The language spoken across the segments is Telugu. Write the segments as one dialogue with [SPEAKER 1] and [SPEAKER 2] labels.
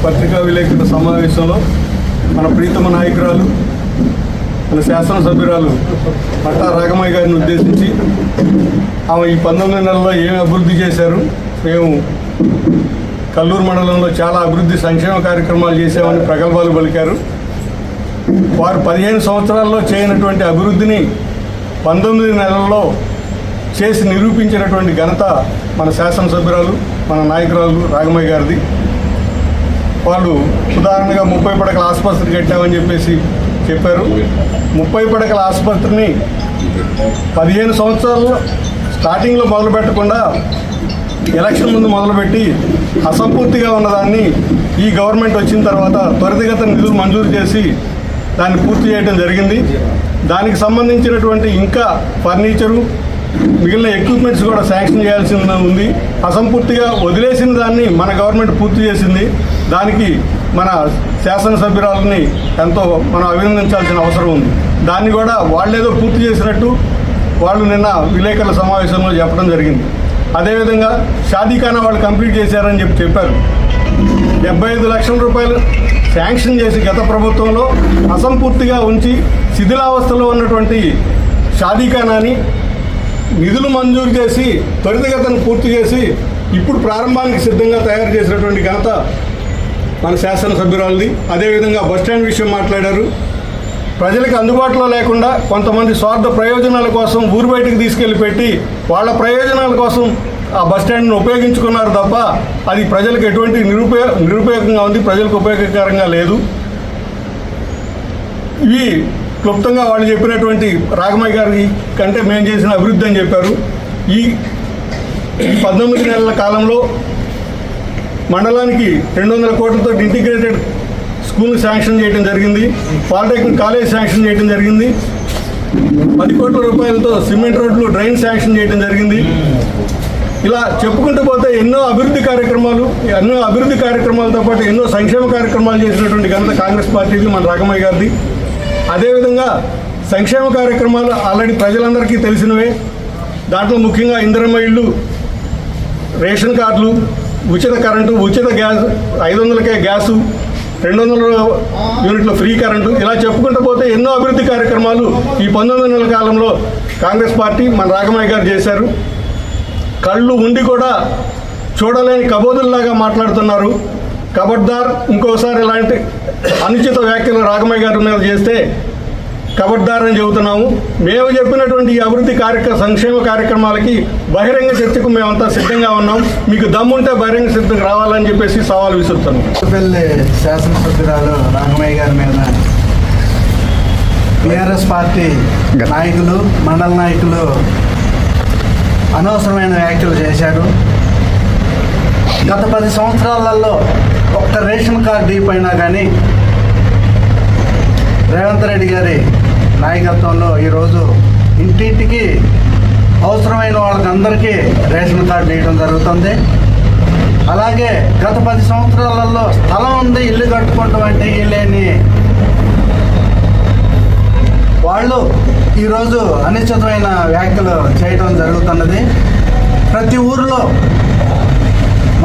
[SPEAKER 1] పత్రికా విలేకరుల సమావేశంలో మన ప్రీతమ నాయకురాలు మన శాసనసభ్యురాలు పట్టా రాఘమయ్య గారిని ఉద్దేశించి ఆమె ఈ 19 నెలల్లో ఏమి అభివృద్ధి చేశారు, మేము కల్లూరు మండలంలో చాలా అభివృద్ధి సంక్షేమ కార్యక్రమాలు చేసామని ప్రగల్భాలు పలికారు. వారు 15 సంవత్సరాల్లో చేయనటువంటి అభివృద్ధిని 19 నెలల్లో చేసి నిరూపించినటువంటి ఘనత మన శాసనసభ్యురాలు మన నాయకురాలు రాఘమయ్య గారిది. వాళ్ళు ఉదాహరణగా 30 పడకల ఆసుపత్రి కట్టామని చెప్పారు. 30 పడకల ఆసుపత్రిని 15 సంవత్సరాల్లో స్టార్టింగ్లో మొదలు పెట్టకుండా ఎలక్షన్ ముందు మొదలుపెట్టి అసంపూర్తిగా ఉన్నదాన్ని ఈ గవర్నమెంట్ వచ్చిన తర్వాత త్వరితగత నిధులు మంజూరు చేసి దాన్ని పూర్తి చేయడం జరిగింది. దానికి సంబంధించినటువంటి ఇంకా ఫర్నిచరు మిగిలిన ఎక్విప్మెంట్స్ కూడా శాంక్షన్ చేయాల్సి ఉంది. అసంపూర్తిగా వదిలేసిన దాన్ని మన గవర్నమెంట్ పూర్తి చేసింది. దానికి మన శాసనసభ్యురాలని ఎంతో మనం అభినందించాల్సిన అవసరం ఉంది. దాన్ని కూడా వాళ్ళేదో పూర్తి చేసినట్టు వాళ్ళు నిన్న విలేకరుల సమావేశంలో చెప్పడం జరిగింది. అదేవిధంగా షాదీఖానా వాళ్ళు కంప్లీట్ చేశారని చెప్పారు. 75 లక్షల రూపాయలు శాంక్షన్ చేసి గత ప్రభుత్వంలో అసంపూర్తిగా ఉంచి శిథిలావస్థలో ఉన్నటువంటి షాదీఖానాని నిధులు మంజూరు చేసి త్వరితగతిని పూర్తి చేసి ఇప్పుడు ప్రారంభానికి సిద్ధంగా తయారు చేసినటువంటి ఘనత మన శాసనసభ్యురాలది. అదేవిధంగా బస్టాండ్ విషయం మాట్లాడారు. ప్రజలకు అందుబాటులో లేకుండా కొంతమంది స్వార్థ ప్రయోజనాల కోసం ఊరు బయటకు తీసుకెళ్లి పెట్టి వాళ్ళ ప్రయోజనాల కోసం ఆ బస్టాండ్ను ఉపయోగించుకున్నారు తప్ప అది ప్రజలకు ఎటువంటి నిరుపయోగంగా ఉంది, ప్రజలకు ఉపయోగకరంగా లేదు. ఇవి క్లుప్తంగా వాళ్ళు చెప్పినటువంటి రాఘమయ్య గారి కంటే మేము చేసిన అభివృద్ధి అని చెప్పారు. ఈ 19 నెలల కాలంలో మండలానికి 200 కోట్లతో ఇంటిగ్రేటెడ్ స్కూల్ శాంక్షన్ చేయడం జరిగింది. పాలిటెక్నిక్ కాలేజ్ శాంక్షన్ చేయడం జరిగింది. 10 కోట్ల రూపాయలతో సిమెంట్ రోడ్లు డ్రైన్ శాంక్షన్ చేయడం జరిగింది. ఇలా చెప్పుకుంటూ పోతే ఎన్నో అభివృద్ధి కార్యక్రమాలతో పాటు ఎన్నో సంక్షేమ కార్యక్రమాలు చేసినటువంటి ఘనత కాంగ్రెస్ పార్టీది, మన రాఘమయ్య గారిది. అదేవిధంగా సంక్షేమ కార్యక్రమాలు ఆల్రెడీ ప్రజలందరికీ తెలిసినవే. దాంట్లో ముఖ్యంగా ఇందిరమ్మ ఇళ్ళు, రేషన్ కార్డులు, ఉచిత కరెంటు, ఉచిత గ్యాస్, 500కే గ్యాసు, 200 యూనిట్ల ఫ్రీ కరెంటు, ఇలా చెప్పుకుంటూ పోతే ఎన్నో అభివృద్ధి కార్యక్రమాలు ఈ 19 నెలల కాలంలో కాంగ్రెస్ పార్టీ మన రాఘమయ్య గారు చేశారు. కళ్ళు ఉండి కూడా చూడలేని కబోదుల్లాగా మాట్లాడుతున్నారు. కబడ్దార్, ఇంకోసారి ఇలాంటి అనుచిత వ్యాఖ్యలు రాఘమయ్య గారి మీద చేస్తే కబడ్దార్ అని చెబుతున్నాము. మేము చెప్పినటువంటి ఈ అభివృద్ధి సంక్షేమ కార్యక్రమాలకి బహిరంగ చర్చకు మేమంతా సిద్ధంగా ఉన్నాం. మీకు దమ్ముంటే బహిరంగ చర్చకు రావాలని చెప్పేసి సవాల్ విసురుతున్నాం.
[SPEAKER 2] శాసనసభ్యురాలు రాఘమయ్య గారి మీద టీఆర్ఎస్ పార్టీ నాయకులు, మండల నాయకులు అనవసరమైన వ్యాఖ్యలు చేశారు. గత 10 సంవత్సరాలలో ఒక్క రేషన్ కార్డు ఇపోయినా కానీ రేవంత్ రెడ్డి గారి నాయకత్వంలో ఈరోజు ఇంటింటికి అవసరమైన వాళ్ళకందరికీ రేషన్ కార్డు ఇవ్వడం జరుగుతుంది. అలాగే గత 10 సంవత్సరాలలో స్థలం ఉంది, ఇల్లు కట్టుకోవటం అంటే లేని వాళ్ళు ఈరోజు అనిశ్చితమైన వ్యాఖ్యలు చేయడం జరుగుతున్నది. ప్రతి ఊరిలో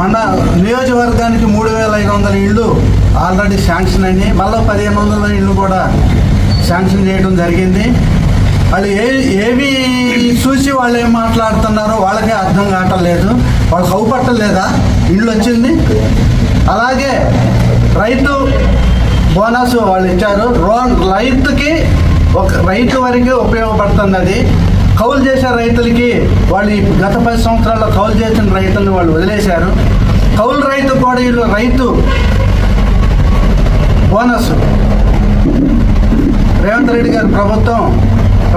[SPEAKER 2] మన నియోజకవర్గానికి 3500 ఇళ్ళు ఆల్రెడీ శాంక్షన్ అయినాయి. మళ్ళీ 1500 ఇళ్ళు కూడా శాంక్షన్ చేయడం జరిగింది. వాళ్ళు ఏవి చూసి వాళ్ళు ఏం మాట్లాడుతున్నారో వాళ్ళకే అర్థం కావట్లేదు. వాళ్ళకి అవుపట్టలేదా ఇళ్ళు వచ్చింది? అలాగే రైతు బోనస్ వాళ్ళు ఇచ్చారు. రైతుకి రైతు వరకు ఉపయోగపడుతుంది. అది కౌలు చేసే రైతులకి వాళ్ళు గత 10 సంవత్సరాల్లో కౌలు చేసిన రైతులను వాళ్ళు వదిలేశారు. కౌలు రైతు కూడా వీళ్ళు రైతు బోనస్ రేవంత్ రెడ్డి గారి ప్రభుత్వం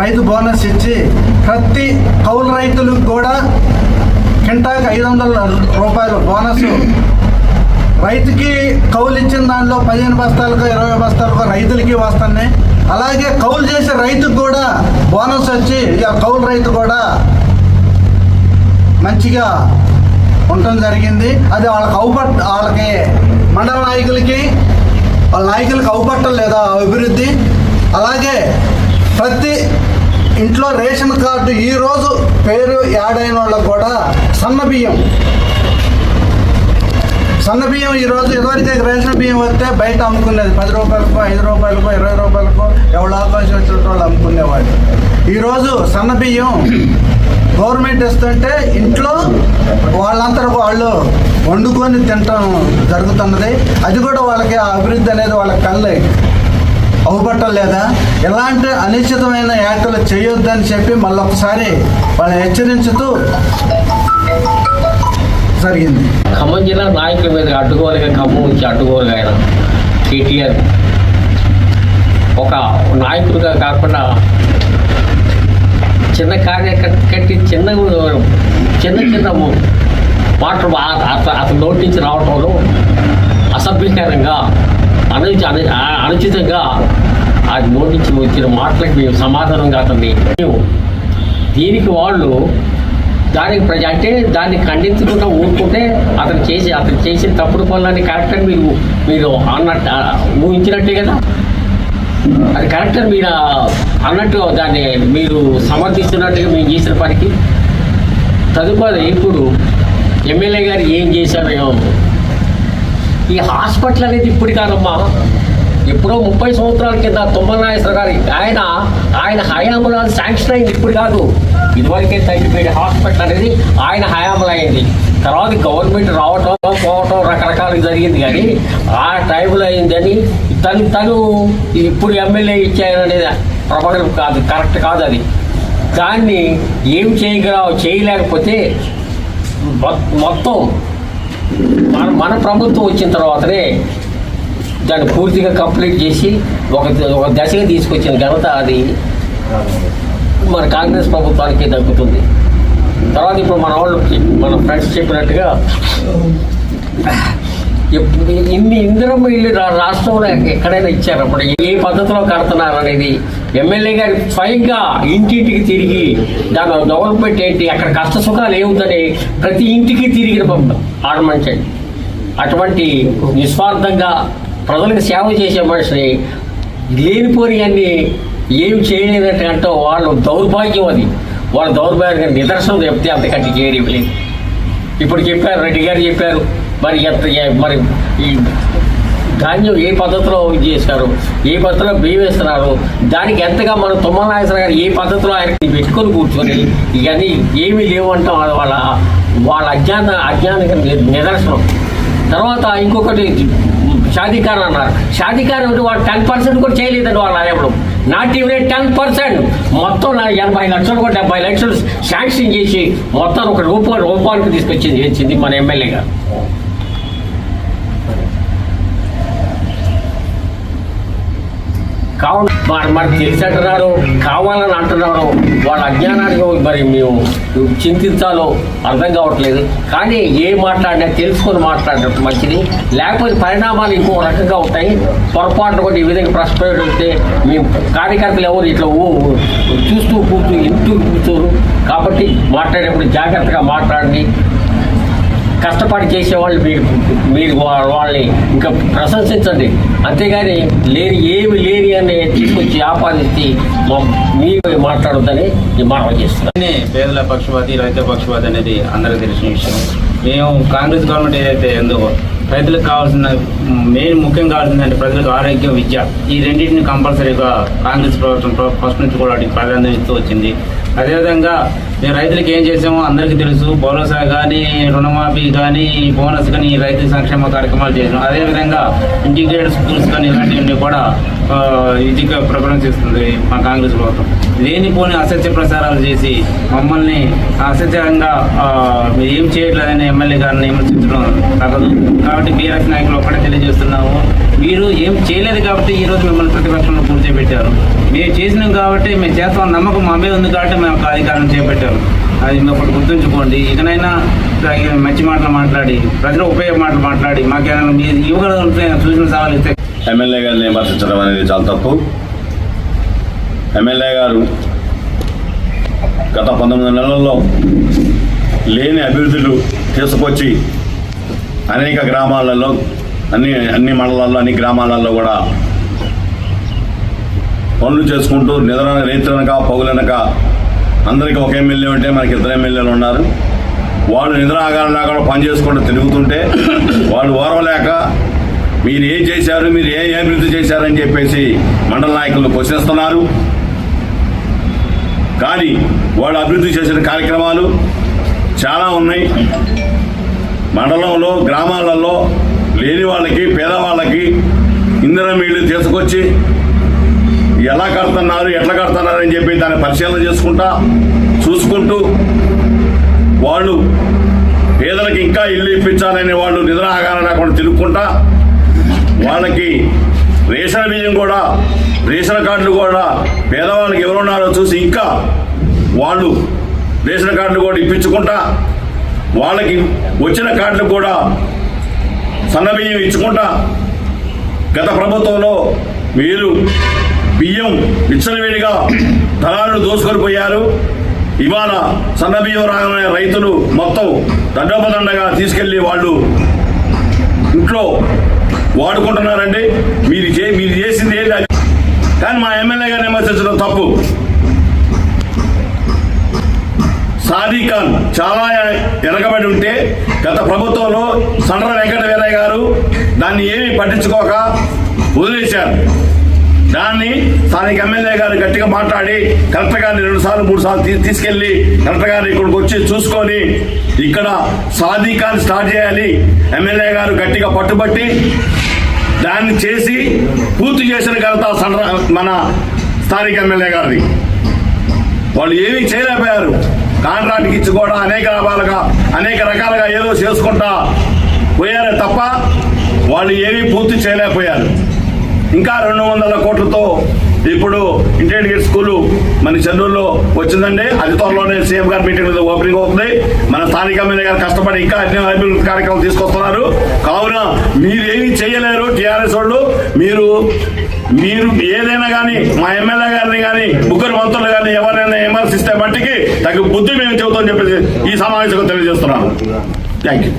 [SPEAKER 2] రైతు బోనస్ ఇచ్చి ప్రతి కౌలు రైతులకు కూడా కింటాకి 500 రూపాయలు బోనస్. రైతుకి కౌలు ఇచ్చిన దానిలో 15 బస్తాలకు 20 బస్తాలకు రైతులకి వస్తున్నాయి. అలాగే కౌలు చేసే రైతుకు కూడా బోనస్ వచ్చి కౌలు రైతు కూడా మంచిగా ఉండటం జరిగింది. అది వాళ్ళకి మండల నాయకులకి వాళ్ళ నాయకులకి అవుపట్టం లేదా అభివృద్ధి. అలాగే ప్రతి ఇంట్లో రేషన్ కార్డు ఈరోజు పేరు యాడ్ అయిన వాళ్ళకు కూడా సన్న బియ్యం సన్న బియ్యం ఈరోజు ఇదివరకే రేషన్ బియ్యం వస్తే బయట అమ్ముకునేది 10 రూపాయలకు 5 రూపాయలకు 20 రూపాయలకు ఎవరు అవకాశం వచ్చిన వాళ్ళు అమ్ముకునేవాళ్ళు. ఈరోజు సన్న బియ్యం గవర్నమెంట్ ఇస్తుంటే ఇంట్లో వాళ్ళంతా వాళ్ళు వండుకొని తినటం జరుగుతున్నది. అది కూడా వాళ్ళకి ఆ అభివృద్ధి అనేది వాళ్ళ కళ్ళే అవుపట్టం లేదా. ఎలాంటి అనిశ్చితమైన యాక్టులు చేయొద్దని చెప్పి మళ్ళొకసారి వాళ్ళు హెచ్చరించుతూ జరిగింది.
[SPEAKER 3] ఖమ్మం జిల్లా నాయకుల మీద అడ్డుకోలుగా ఖమ్మం నుంచి అడ్డుకోలుగా ఆయన కేటీఆర్ ఒక నాయకుడిగా కాకుండా చిన్న కార్యకర్త చిన్న చిన్న మాటలు అతను నోటి నుంచి రావటంలో అసభ్యకరంగా అనుచితంగా అది నోటి నుంచి వచ్చిన మాటలకు మేము సమాధానంగా అతన్ని దీనికి వాళ్ళు దానికి అంటే దాన్ని ఖండించకుండా ఊరుకుంటే అతను చేసిన తప్పుడు పనులని కరెక్ట్ అని మీరు అన్నట్టు ఊహించినట్టే కదా. అది కరెక్ట్ అని మీరు అన్నట్టు దాన్ని మీరు సమర్థిస్తున్నట్టుగా మేము చేసిన పనికి. తదుపరి ఇప్పుడు ఎమ్మెల్యే గారు ఏం చేశారో, ఈ హాస్పిటల్ అనేది ఇప్పుడు కాదమ్మా, ఎప్పుడో 30 సంవత్సరాల కింద తుమ్మల నాగేశ్వర గారి ఆయన హయాంలో శాంక్షన్ అయింది, ఇప్పుడు కాదు. ఇదివరకే తగ్గిపోయిన హాస్పిటల్ అనేది ఆయన హయాంలో అయింది. తర్వాత గవర్నమెంట్ రావటం పోవటం రకరకాలుగా జరిగింది, కానీ ఆ టైంలో అయిందని తను ఇప్పుడు ఎమ్మెల్యే ఇచ్చారనేది ప్రమాణం కాదు, కరెక్ట్ కాదు. అది దాన్ని ఏం చేయలేకపోతే మొత్తం మన ప్రభుత్వం వచ్చిన తర్వాతనే దాన్ని పూర్తిగా కంప్లీట్ చేసి ఒక దశగా తీసుకొచ్చిన ఘనత అది మన కాంగ్రెస్ ప్రభుత్వానికి దక్కుతుంది. తర్వాత ఇప్పుడు మన ఫ్రెండ్స్ చెప్పినట్టుగా ఇన్ని ఇందిరమ్మ ఇల్లు రాష్ట్రంలో ఎక్కడైనా ఇచ్చారు. అప్పుడు ఏ పద్ధతిలో కడుతున్నారు అనేది ఎమ్మెల్యే గారి స్వయంగా ఇంటింటికి తిరిగి దాని డెవలప్మెంట్ ఏంటి, అక్కడ కష్ట సుఖాలు ఏముందని ప్రతి ఇంటికి తిరిగిన ఆడమంచండి. అటువంటి నిస్వార్థంగా ప్రజలకు సేవ చేసే మనిషిని లేనిపోని అన్ని ఏం చేయలేదంటే వాళ్ళు దౌర్భాగ్యం. అది వాళ్ళ దౌర్భాగ్యం నిదర్శనం చెప్తే అంతకంటే చేయడం లేదు. ఇప్పుడు చెప్పారు, రెడ్డి గారు చెప్పారు, మరి ఈ ధాన్యం ఏ పద్ధతిలో చేశారు, ఏ పద్ధతిలో బియ్యం వేస్తున్నారు, దానికి ఎంతగా మన తుమ్మల నాగేశ్వర గారు ఏ పద్ధతిలో ఆయన పెట్టుకొని కూర్చొని ఇవన్నీ ఏమీ లేవంటాం. వాళ్ళ అజ్ఞానానికి నిదర్శనం. తర్వాత ఇంకొకటి షాదీకారం అన్నారు. షాదీకారం అంటే వాళ్ళు 10% కూడా చేయలేదండి వాళ్ళ హయాంలో. Not even 10%. మొత్తం 80 లక్షలు కూడా 70 లక్షలు శాంక్షన్ చేసి మొత్తం ఒక రూపానికి తీసుకొచ్చింది మన ఎమ్మెల్యే గారు. కావాలి మరి తెలిసి అంటున్నారు, కావాలని అంటున్నారు. వాళ్ళ అజ్ఞానానికి మరి మేము చింతించాలో అర్థం కావట్లేదు. కానీ ఏం మాట్లాడినా తెలుసుకొని మాట్లాడటం మంచిది, లేకపోతే పరిణామాలు ఇంకో రకంగా ఉంటాయి. పొరపాటు కూడా ఈ విధంగా ప్రశ్నిస్తే మేము కార్యకర్తలు ఎవరు ఇట్లా చూస్తూ కూర్చోరు. కాబట్టి మాట్లాడేప్పుడు జాగ్రత్తగా మాట్లాడి కష్టపడి చేసేవాళ్ళు మీరు వాళ్ళని ఇంకా ప్రశంసించండి. అంతేగాని ఏమి లేని అని తీసుకొచ్చి ఆపాదించి మీరు మాట్లాడొద్దని మనం చేస్తున్నాం.
[SPEAKER 4] పేదల పక్షపాతి, రైతుల పక్షపాతి అనేది అందరికీ తెలిసిన విషయం. మేము కాంగ్రెస్ గవర్నమెంట్ ఏదైతే ఎందుకో రైతులకు కావాల్సిన ముఖ్యం కావాల్సిందంటే ప్రజలకు ఆరోగ్యం, విద్య, ఈ రెండింటిని కంపల్సరీగా కాంగ్రెస్ ప్రభుత్వం ఫస్ట్ నుంచి కూడా వాటికి ప్రాధాన్యత ఇస్తూ వచ్చింది. అదేవిధంగా మేము రైతులకు ఏం చేసామో అందరికీ తెలుసు. భరోసా కానీ, రుణమాఫీ కానీ, బోనస్ కానీ, రైతు సంక్షేమ కార్యక్రమాలు చేసాం. అదేవిధంగా ఇంటిగ్రేటెడ్ స్కూల్స్ కానీ ఇలాంటివన్నీ కూడా ఇదిగా ప్రిఫరెన్స్ ఇస్తుంది మా కాంగ్రెస్ ప్రభుత్వం. లేనిపోని అసత్య ప్రచారాలు చేసి మమ్మల్ని అసత్యంగా ఏం చేయట్లేదని ఎమ్మెల్యే గారిని విమర్శించడం తగదు. కాబట్టి బీఆర్ఎస్ నాయకులు ఒక్కడే తెలియజేస్తున్నాము, మీరు ఏం చేయలేదు కాబట్టి ఈరోజు మిమ్మల్ని ప్రతిపక్షంలో కూర్చోబెట్టారు. మేము చేసినాం కాబట్టి మేము చేస్తాం నమ్మకం మా మీద ఉంది కాబట్టి మేము అధికారం చేపట్టారు. అది మేము ఒకటి గుర్తుంచుకోండి. ఇకనైనా మంచి మాటలు మాట్లాడి, ప్రజలకు ఉపయోగ మాటలు మాట్లాడి మాకేమైనా మీ యువకులు సూచన సవాలు ఇస్తే
[SPEAKER 5] ఎమ్మెల్యే గారిని విమర్శించడం అనేది చాలా తప్పు. ఎమ్మెల్యే గారు గత 19 నెలల్లో లేని అభివృద్ధులు తీసుకొచ్చి అనేక గ్రామాలలో అన్ని మండలాల్లో అన్ని గ్రామాలలో కూడా పనులు చేసుకుంటూ రేత్రనక పగులనక అందరికీ ఒక ఎమ్మెల్యే ఉంటే మనకి 2 ఎమ్మెల్యేలు ఉన్నారు. వాళ్ళు నిద్రాగారం లేకుండా పని చేసుకుంటూ తిరుగుతుంటే వాళ్ళు ఓర్వలేక మీరు ఏం చేశారు, మీరు ఏం అభివృద్ధి చేశారని చెప్పేసి మండల నాయకులు ప్రశ్నిస్తున్నారు. కానీ వాళ్ళు అభివృద్ధి చేసిన కార్యక్రమాలు చాలా ఉన్నాయి. మండలంలో గ్రామాలలో లేని వాళ్ళకి, పేదవాళ్ళకి ఇంధనం ఇళ్ళు తీసుకొచ్చి ఎలా కడుతున్నారు, ఎట్లా కడుతున్నారు అని చెప్పి దాన్ని పరిశీలన చూసుకుంటూ వాళ్ళు పేదలకు ఇంకా ఇల్లు ఇప్పించాలని వాళ్ళు నిద్ర ఆగారం లేకుండా తిరుగుకుంటా వాళ్ళకి రేషన్ బియ్యం కూడా, రేషన్ కార్డులు కూడా పేదవాళ్ళకి ఎవరున్నారో చూసి ఇంకా వాళ్ళు రేషన్ కార్డులు కూడా ఇప్పించుకుంటా వాళ్ళకి వచ్చిన కార్డులు కూడా సన్నబియ్యం ఇచ్చుకుంటా గత ప్రభుత్వంలో మీరు బియ్యం విచ్చలవిడిగా దళారులు దోసుకొని పోయారు. ఇవాళ సన్నబియ్యం రాగానే రైతులు మొత్తం దండోపదండగా తీసుకెళ్లి వాళ్ళు ఇంట్లో వాడుకుంటున్నారండి. మీరు చేసింది ఏంటి? కానీ మా ఎమ్మెల్యే గారిని విమర్శించడం తప్పు. సాదీ ఖాన్ చాలా వెనకబడి ఉంటే గత ప్రభుత్వంలో సండ్ర వెంకట వీరయ్య గారు దాన్ని ఏమీ పట్టించుకోక వదిలేశారు. దాన్ని స్థానిక ఎమ్మెల్యే గారు గట్టిగా మాట్లాడి కలెక్టర్ గారిని 2 సార్లు 3 సార్లు తీసుకెళ్లి కలెక్టర్ గారిని ఇక్కడికి వచ్చి చూసుకొని ఇక్కడ సాదీ ఖాన్ స్టార్ట్ చేయాలి ఎమ్మెల్యే గారు గట్టిగా పట్టుబట్టి దాన్ని చేసి పూర్తి చేసిన ఘనత మన స్థానిక ఎమ్మెల్యే గారిది. వాళ్ళు ఏమీ చేయలేకపోయారు. కాంట్రాక్ట్కి ఇచ్చి కూడా అనేక రకాలుగా ఏదో చేసుకుంటా పోయారే తప్ప వాళ్ళు ఏమీ పూర్తి చేయలేకపోయారు. ఇంకా 200 కోట్లతో ఇప్పుడు ఇంటర్మీడియట్ స్కూలు మన చెన్నూరులో వచ్చిందండి. అది త్వరలోనే సీఎం గారి మీటింగ్ మీద ఓపెనింగ్ అవుతుంది. మన స్థానిక ఎమ్మెల్యే గారు కష్టపడి ఇంకా అన్ని అభివృద్ధి కార్యక్రమాలు తీసుకొస్తున్నారు. కావున మీరేమీ చేయలేరు టీఆర్ఎస్ వాళ్ళు. మీరు ఏదైనా కానీ మా ఎమ్మెల్యే గారిని కానీ, ముగ్గురు మంత్రులు కానీ ఎవరైనా విమర్శిస్తే మట్టికి తగ్గ బుద్ధి మేము చెబుతామని చెప్పేసి ఈ సమావేశంలో తెలియజేస్తున్నాను. Thank you.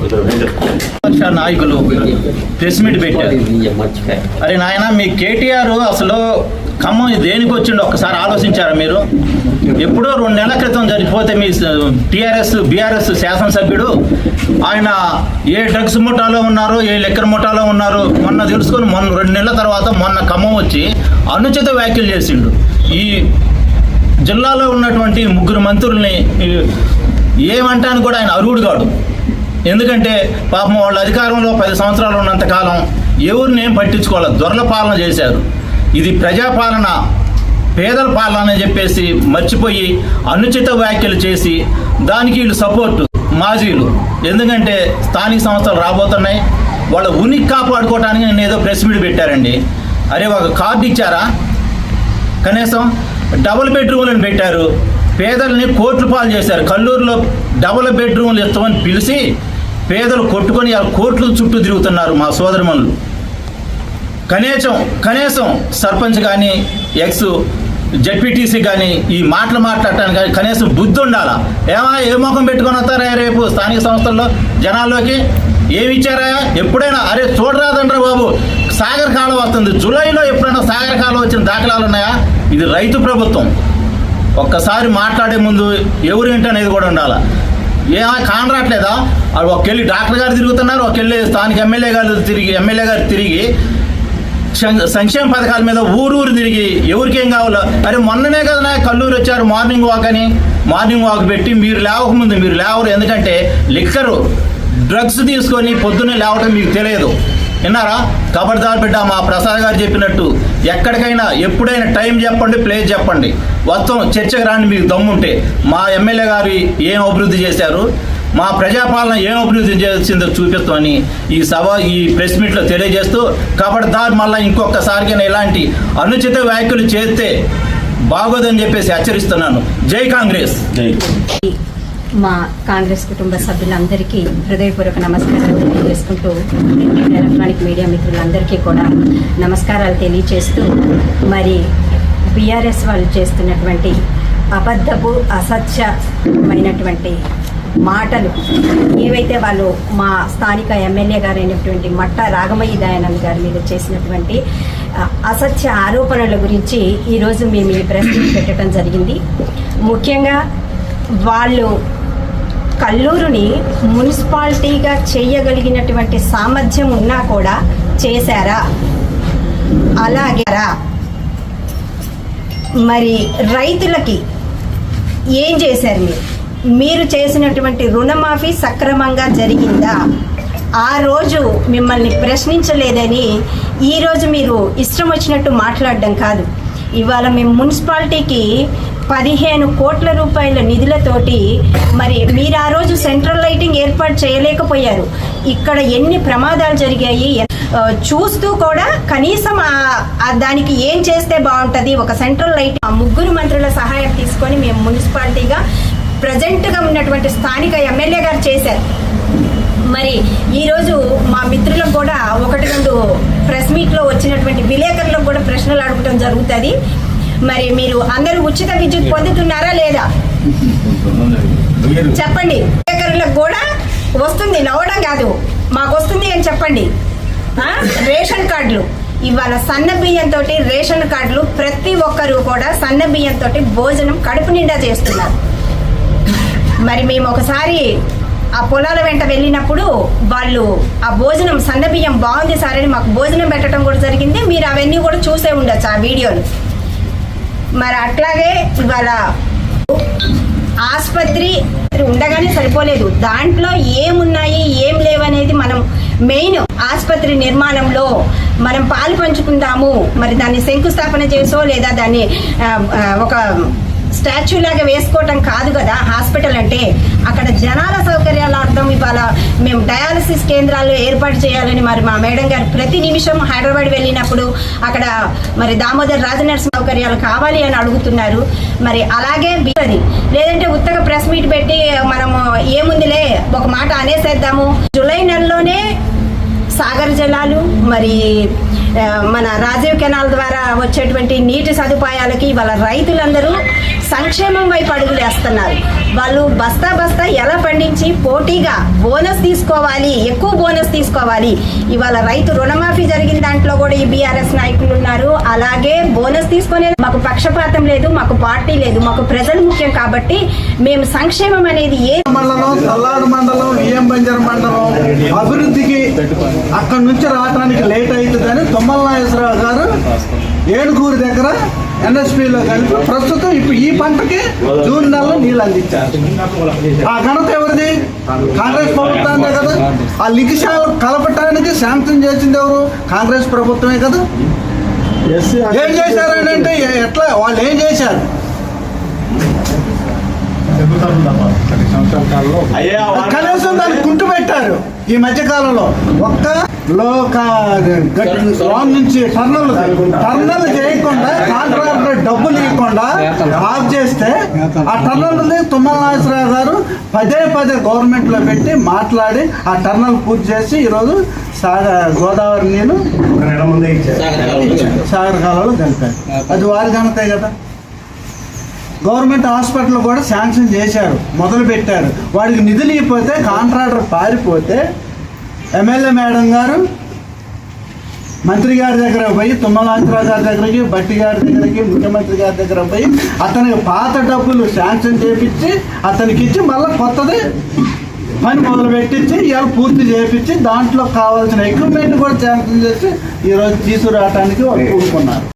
[SPEAKER 6] నాయకులు ప్రెస్ మీట్ పెట్టారు. అరే నాయన, మీ కేటీఆర్ అసలు ఖమ్మం దేనికి వచ్చిండో ఒక్కసారి ఆలోచించారా మీరు? ఎప్పుడో 2 నెలల క్రితం జరిగిపోతే మీ బీఆర్ఎస్ శాసనసభ్యుడు ఆయన ఏ డ్రగ్స్ ముఠాలో ఉన్నారో, ఏ లెక్కర్ ముఠాలో ఉన్నారో మొన్న తెలుసుకొని 2 నెలల తర్వాత మొన్న ఖమ్మం వచ్చి అనుచిత వ్యాఖ్యలు చేసిండు. ఈ జిల్లాలో ఉన్నటువంటి 3 మంత్రుల్ని ఏమంటానికి కూడా ఆయన అర్హుడు కాడు. ఎందుకంటే పాపం వాళ్ళ అధికారంలో 10 సంవత్సరాలు ఉన్నంతకాలం ఎవరిని ఏం పట్టించుకోవాలి, దొరల పాలన చేశారు. ఇది ప్రజాపాలన, పేదల పాలన అని చెప్పేసి మర్చిపోయి అనుచిత వ్యాఖ్యలు చేసి దానికి వీళ్ళు సపోర్టు మాజీలు. ఎందుకంటే స్థానిక సంస్థలు రాబోతున్నాయి, వాళ్ళ ఉనికి కాపాడుకోవడానికి నేను ఏదో ప్రెస్ మీట్ పెట్టారండి. అరే ఒక కార్డు ఇచ్చారా? కనీసం డబుల్ బెడ్రూమ్లను పెట్టారు, పేదల్ని కోట్లు పాలు చేశారు. కల్లూరులో డబుల్ బెడ్రూమ్లు ఇస్తామని పిలిచి పేదలు కొట్టుకొని కోట్లు చుట్టూ తిరుగుతున్నారు మా సోదరిమణులు. కనీసం సర్పంచ్ కానీ, జడ్పీటీసీ కానీ ఈ మాటలు మాట్లాడటానికి కానీ కనీసం బుద్ధి ఉండాలా? ఏ ముఖం పెట్టుకొని వస్తారా రేపు స్థానిక సంస్థల్లో జనాల్లోకి? ఏమి ఇచ్చారా? ఎప్పుడైనా అరే చూడరాదండ్రా బాబు, సాగర్ కాలం వస్తుంది, జూలైలో ఎప్పుడైనా సాగర్ కాలం వచ్చిన దాఖలాలు ఉన్నాయా? ఇది రైతు ప్రభుత్వం. ఒక్కసారి మాట్లాడే ముందు ఎవరేంటి అనేది కూడా ఉండాలా. కానరాట్లేదా? ఒకెళ్ళి డాక్టర్ గారు తిరుగుతున్నారు, ఒకెళ్ళి స్థానిక ఎమ్మెల్యే గారు తిరిగి సంక్షేమ పథకాల మీద ఊరు తిరిగి ఎవరికేం కావాలో. అరే మొన్ననే కదా కల్లూరు వచ్చారు మార్నింగ్ వాక్ పెట్టి మీరు లేవకముందు మీరు లేవరు. ఎందుకంటే లిక్కరు డ్రగ్స్ తీసుకొని పొద్దున్నే లేవటం మీకు తెలియదు. విన్నారా? ఖబర్దార్ బిడ్డ, మా ప్రసాద్ గారు చెప్పినట్టు ఎక్కడికైనా ఎప్పుడైనా టైం చెప్పండి, ప్లేస్ చెప్పండి, మొత్తం చర్చకు రాని మీకు దమ్ముంటే. మా ఎమ్మెల్యే గారు ఏం అభివృద్ధి చేశారు, మా ప్రజాపాలన ఏం అభివృద్ధి చేసిందో చూపిస్తామని ఈ ప్రెస్ మీట్లో తెలియజేస్తూ, ఖబర్దార్ మళ్ళీ ఇంకొకసారిగా ఇలాంటి అనుచిత వ్యాఖ్యలు చేస్తే బాగోదని చెప్పేసి హెచ్చరిస్తున్నాను. జై కాంగ్రెస్.
[SPEAKER 7] మా కాంగ్రెస్ కుటుంబ సభ్యులందరికీ హృదయపూర్వక నమస్కారాలు తెలియజేసుకుంటూ, ఎలక్ట్రానిక్ మీడియా మిత్రులందరికీ కూడా నమస్కారాలు తెలియజేస్తూ, మరి బీఆర్ఎస్ వాళ్ళు చేస్తున్నటువంటి అబద్ధపు అసత్యమైనటువంటి మాటలు ఏవైతే వాళ్ళు మా స్థానిక ఎమ్మెల్యే గారు అయినటువంటి మట్టా రాగమయ్య దయానంద్ గారి మీద చేసినటువంటి అసత్య ఆరోపణల గురించి ఈరోజు మేము ఈ ప్రెస్ మీట్ పెట్టడం జరిగింది. ముఖ్యంగా వాళ్ళు కల్లూరుని మున్సిపాలిటీగా చేయగలిగినటువంటి సామర్థ్యం ఉన్నా కూడా చేశారా? అలాగే మరి రైతులకి ఏం చేశారు? మీరు చేసినటువంటి రుణమాఫీ సక్రమంగా జరిగిందా? ఆ రోజు మిమ్మల్ని ప్రశ్నించలేదని ఈరోజు మీరు ఇష్టం వచ్చినట్టు మాట్లాడడం కాదు. ఇవాళ మేము మున్సిపాలిటీకి 15 కోట్ల రూపాయల నిధులతోటి మరి మీరు ఆ రోజు సెంట్రల్ లైటింగ్ ఏర్పాటు చేయలేకపోయారు. ఇక్కడ ఎన్ని ప్రమాదాలు జరిగాయి చూస్తూ కూడా కనీసం దానికి ఏం చేస్తే బాగుంటుంది, ఒక సెంట్రల్ లైట్ 3 మంత్రుల సహాయం తీసుకొని మేము మున్సిపాలిటీగా ప్రజెంట్గా ఉన్నటువంటి స్థానిక ఎమ్మెల్యే గారు చేశారు. మరి ఈరోజు మా మిత్రులకు కూడా 1-2 ప్రెస్ మీట్లో వచ్చినటువంటి విలేకరులకు కూడా ప్రశ్నలు అడగటం జరుగుతుంది. మరి మీరు అందరూ ఉచిత విద్యుత్ పొందుతున్నారా లేదా చెప్పండి. విలేకరులకు కూడా వస్తుంది, నవ్వడం కాదు, మాకు వస్తుంది అని చెప్పండి. రేషన్ కార్డులు ఇవాళ సన్న బియ్యంతో రేషన్ కార్డులు ప్రతి ఒక్కరూ కూడా సన్న బియ్యంతో భోజనం కడుపు నిండా చేస్తున్నారు. మరి మేము ఒకసారి ఆ పొలాల వెంట వెళ్ళినప్పుడు వాళ్ళు ఆ భోజనం సన్న బియ్యం బాగుంది సార్ అని మాకు భోజనం పెట్టడం కూడా జరిగింది. మీరు అవన్నీ కూడా చూసే ఉండొచ్చు ఆ వీడియోలు. మరి అట్లాగే ఇవాళ ఆసుపత్రి ఉండగానే సరిపోలేదు, దాంట్లో ఏమున్నాయి ఏం లేవనేది మనం మెయిన్ ఆసుపత్రి నిర్మాణంలో మనం పాలు పంచుకుందాము. మరి దాన్ని శంకుస్థాపన చేసో లేదా దాన్ని ఒక స్టాచ్యూ లాగా వేసుకోవటం కాదు కదా హాస్పిటల్ అంటే. అక్కడ జనాల సౌకర్యాల అర్థం ఇవాళ మేము డయాలసిస్ కేంద్రాలు ఏర్పాటు చేయాలని మరి మా మేడం గారు ప్రతి నిమిషం హైదరాబాద్ వెళ్ళినప్పుడు అక్కడ మరి దామోదర్ రాజనర్సింహ సౌకర్యాలు కావాలి అని అడుగుతున్నారు. మరి అలాగే లేదంటే ఉత్తగా ప్రెస్ మీట్ పెట్టి మనము ఏముందిలే ఒక మాట అనేసేద్దాము. జూలై నెలలోనే సాగర్ జలాలు మరి మన రాజీవ్ కెనాల్ ద్వారా వచ్చేటువంటి నీటి సదుపాయాలకి వాళ్ళ రైతులందరూ సంక్షేమం వైపు అడుగులు వేస్తున్నారు. వాళ్ళు బస్తా ఎలా పండించి పోటీగా బోనస్ తీసుకోవాలి, ఎక్కువ బోనస్ తీసుకోవాలి. ఇవాళ రైతు రుణమాఫీ జరిగిన దాంట్లో కూడా ఈ బీఆర్ఎస్ నాయకులు ఉన్నారు. అలాగే బోనస్ తీసుకునేది మాకు పక్షపాతం లేదు, మాకు పార్టీ లేదు, మాకు ప్రజలు ముఖ్యం. కాబట్టి మేము సంక్షేమం అనేది
[SPEAKER 2] మండలం, తల్లాడు మండలం, విఎం బంజర్ మండలం అభివృద్ధికి అక్కడి నుంచి రావడానికి లేట్ అవుతుందని తుమ్మల నాగేశ్వరరావు గారు ఏడుగూరు దగ్గర ఎన్ఎస్పీలో కలిపి ప్రస్తుతం ఇప్పుడు ఈ పంటకి జూన్ నెలలో నీళ్ళు అందించారు. ఆ ఘనత ఎవరిది? కాంగ్రెస్ ప్రభుత్వాన్ని కదా. ఆ లిఖిషాలు కలపటానికి శాంక్షన్ చేసింది ఎవరు? కాంగ్రెస్ ప్రభుత్వమే కదా. ఏం చేశారు అంటే ఎట్లా వాళ్ళు ఏం చేశారు? కనీసం దాన్ని కుంటు పెట్టారు. ఈ మధ్య కాలంలో ఒక్క లాంగ్ నుంచి టర్నల్ చేయకుండా కాంట్రాక్టర్ డబ్బులు ఇవ్వకుండా ఆఫ్ చేస్తే ఆ టర్నల్ తుమ్మల నాగేశ్వరరావు గారు పదే గవర్నమెంట్లో పెట్టి మాట్లాడి ఆ టర్నల్ పూర్తి చేసి ఈరోజు గోదావరి నీళ్ళు సాగర్ కాలంలో కలిపారు. అది వారి ఘనతే కదా. గవర్నమెంట్ హాస్పిటల్ కూడా శాంక్షన్ చేశారు, మొదలు పెట్టారు. వాడికి నిధులు ఇవ్వకపోతే కాంట్రాక్టర్ పారిపోతే ఎమ్మెల్యే మేడం గారు మంత్రి గారి దగ్గర పోయి తుమ్మల నాగేశ్వరరావు గారి దగ్గరికి, బట్టి గారి దగ్గరికి, ముఖ్యమంత్రి గారి దగ్గర పోయి అతనికి పాత డబ్బులు శాంక్షన్ చేపించి అతనికి ఇచ్చి మళ్ళీ కొత్తది పని మొదలు పెట్టించి ఇవాళ పూర్తి చేయించి దాంట్లో కావాల్సిన ఎక్విప్మెంట్ కూడా శాంక్షన్ చేసి ఈరోజు తీసుకురావడానికి వాళ్ళు కూడుకున్నారు.